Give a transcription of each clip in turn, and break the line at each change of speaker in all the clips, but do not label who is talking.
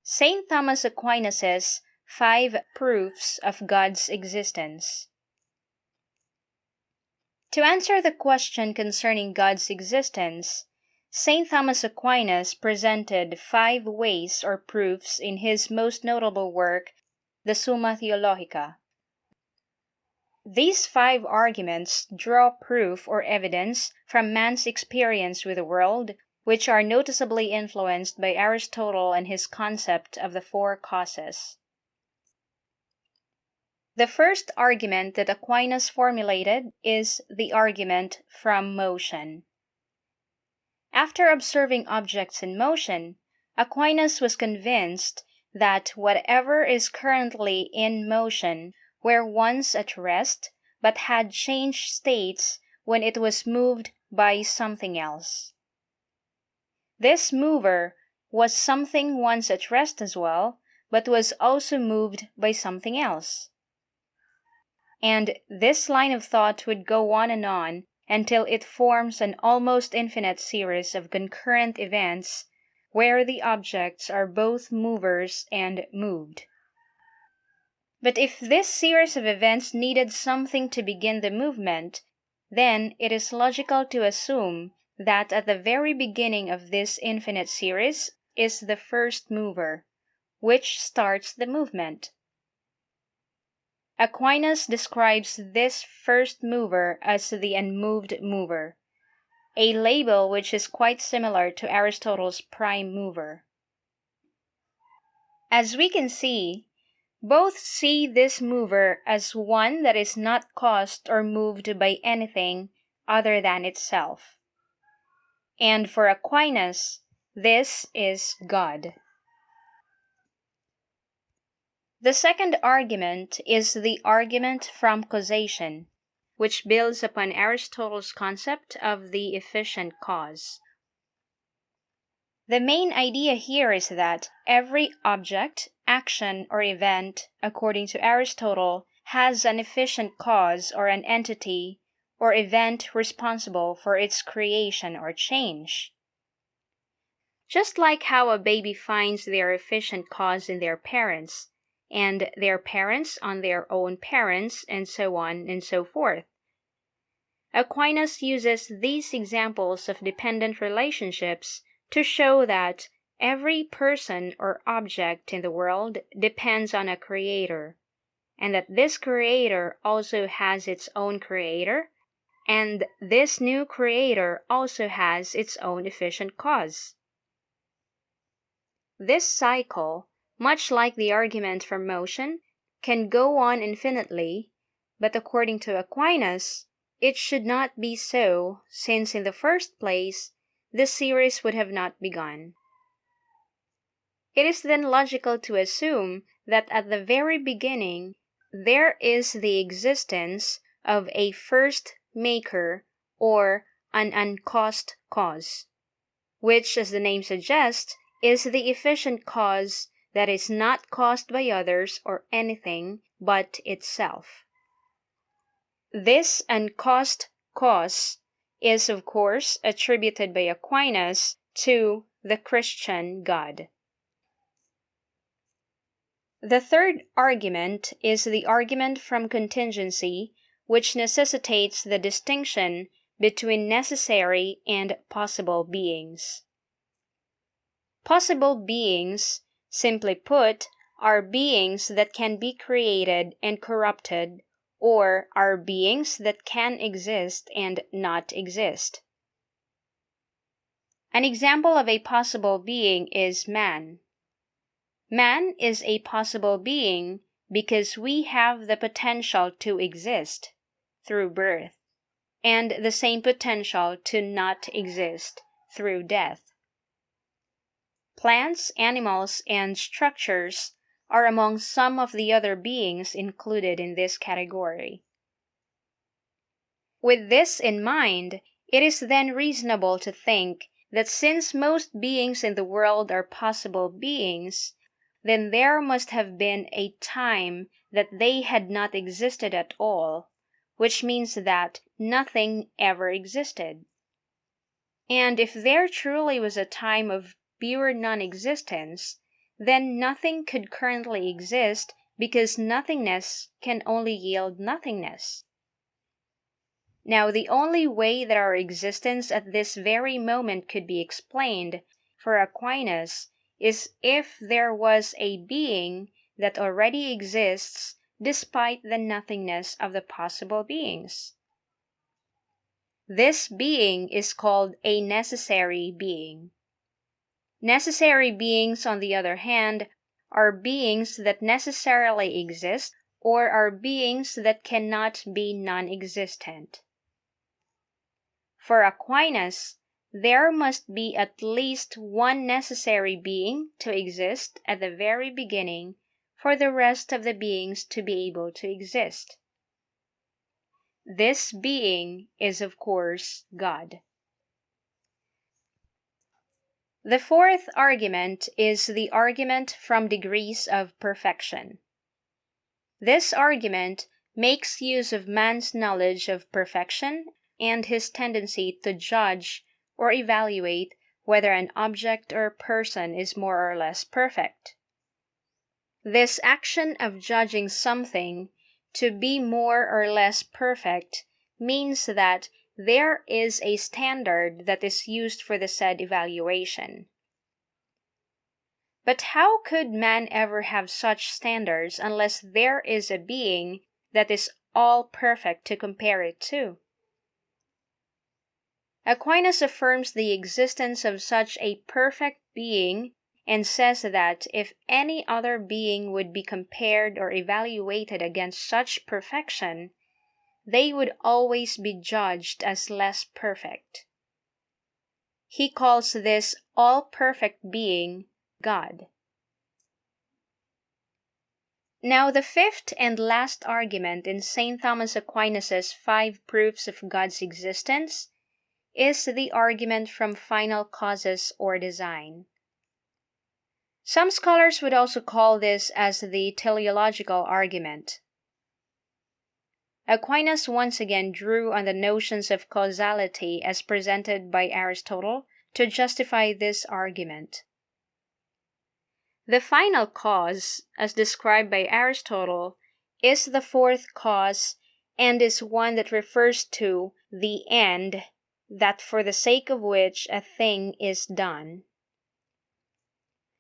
St. Thomas Aquinas' 5 Proofs of God's Existence. To answer the question concerning God's existence, St. Thomas Aquinas presented 5 ways or proofs in his most notable work, the Summa Theologica. These 5 arguments draw proof or evidence from man's experience with the world, which are noticeably influenced by Aristotle and his concept of the 4 causes. The first argument that Aquinas formulated is the argument from motion. After observing objects in motion, Aquinas was convinced that whatever is currently in motion were once at rest but had changed states when it was moved by something else. This mover was something once at rest as well, but was also moved by something else. And this line of thought would go on and on until it forms an almost infinite series of concurrent events where the objects are both movers and moved. But if this series of events needed something to begin the movement, then it is logical to assume that at the very beginning of this infinite series is the first mover, which starts the movement. Aquinas describes this first mover as the unmoved mover, a label which is quite similar to Aristotle's prime mover. As we can see, both see this mover as one that is not caused or moved by anything other than itself. And for Aquinas, this is God. The second argument is the argument from causation, which builds upon Aristotle's concept of the efficient cause. The main idea here is that every object, action, or event, according to Aristotle, has an efficient cause or an entity or event responsible for its creation or change. Just like how a baby finds their efficient cause in their parents, and their parents on their own parents, and so on and so forth. Aquinas uses these examples of dependent relationships to show that every person or object in the world depends on a creator, and that this creator also has its own creator, and this new creator also has its own efficient cause. This cycle, much like the argument from motion, can go on infinitely, but according to Aquinas, it should not be so, since in the first place, the series would have not begun. It is then logical to assume that at the very beginning, there is the existence of a first maker or an uncaused cause, which, as the name suggests, is the efficient cause that is not caused by others or anything but itself. This uncaused cause is, of course, attributed by Aquinas to the Christian God. The third argument is the argument from contingency, which necessitates the distinction between necessary and possible beings. Possible beings, simply put, are beings that can be created and corrupted, or are beings that can exist and not exist. An example of a possible being is man. Man is a possible being because we have the potential to exist through birth, and the same potential to not exist through death. Plants, animals, and structures are among some of the other beings included in this category. With this in mind, it is then reasonable to think that since most beings in the world are possible beings, then there must have been a time that they had not existed at all, which means that nothing ever existed. And if there truly was a time of pure non-existence, then nothing could currently exist because nothingness can only yield nothingness. Now, the only way that our existence at this very moment could be explained, for Aquinas, is if there was a being that already exists despite the nothingness of the possible beings. This being is called a necessary being. Necessary beings, on the other hand, are beings that necessarily exist or are beings that cannot be non-existent. For Aquinas, there must be at least one necessary being to exist at the very beginning for the rest of the beings to be able to exist. This being is, of course, God. The fourth argument is the argument from degrees of perfection. This argument makes use of man's knowledge of perfection and his tendency to judge or evaluate whether an object or person is more or less perfect. This action of judging something to be more or less perfect means that there is a standard that is used for the said evaluation. But how could man ever have such standards unless there is a being that is all perfect to compare it to? Aquinas affirms the existence of such a perfect being and says that if any other being would be compared or evaluated against such perfection, they would always be judged as less perfect. He calls this all-perfect being God. Now, the fifth and last argument in St. Thomas Aquinas' 5 proofs of God's existence is the argument from final causes or design. Some scholars would also call this as the teleological argument. Aquinas once again drew on the notions of causality as presented by Aristotle to justify this argument. The final cause, as described by Aristotle, is the fourth cause and is one that refers to the end, that for the sake of which a thing is done.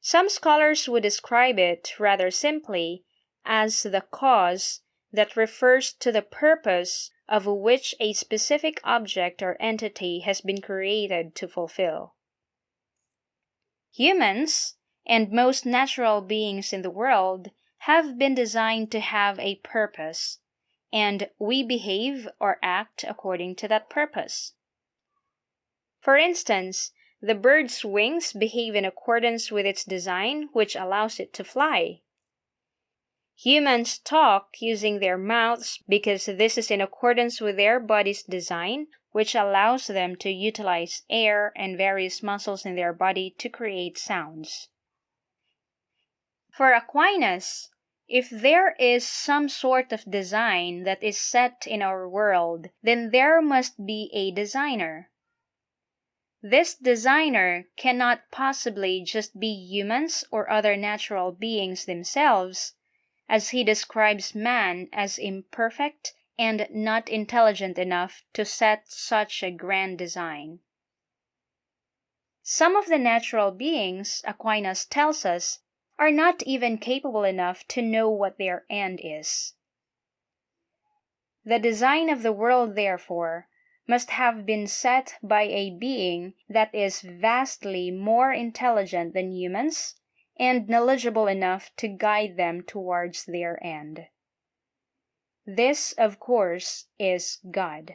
Some scholars would describe it rather simply as the cause that refers to the purpose of which a specific object or entity has been created to fulfill. Humans, and most natural beings in the world, have been designed to have a purpose, and we behave or act according to that purpose. For instance, the bird's wings behave in accordance with its design, which allows it to fly. Humans talk using their mouths because this is in accordance with their body's design, which allows them to utilize air and various muscles in their body to create sounds. For Aquinas, if there is some sort of design that is set in our world, then there must be a designer. This designer cannot possibly just be humans or other natural beings themselves, as he describes man as imperfect and not intelligent enough to set such a grand design. Some of the natural beings, Aquinas tells us, are not even capable enough to know what their end is. The design of the world, therefore, must have been set by a being that is vastly more intelligent than humans and knowledgeable enough to guide them towards their end. This, of course, is God.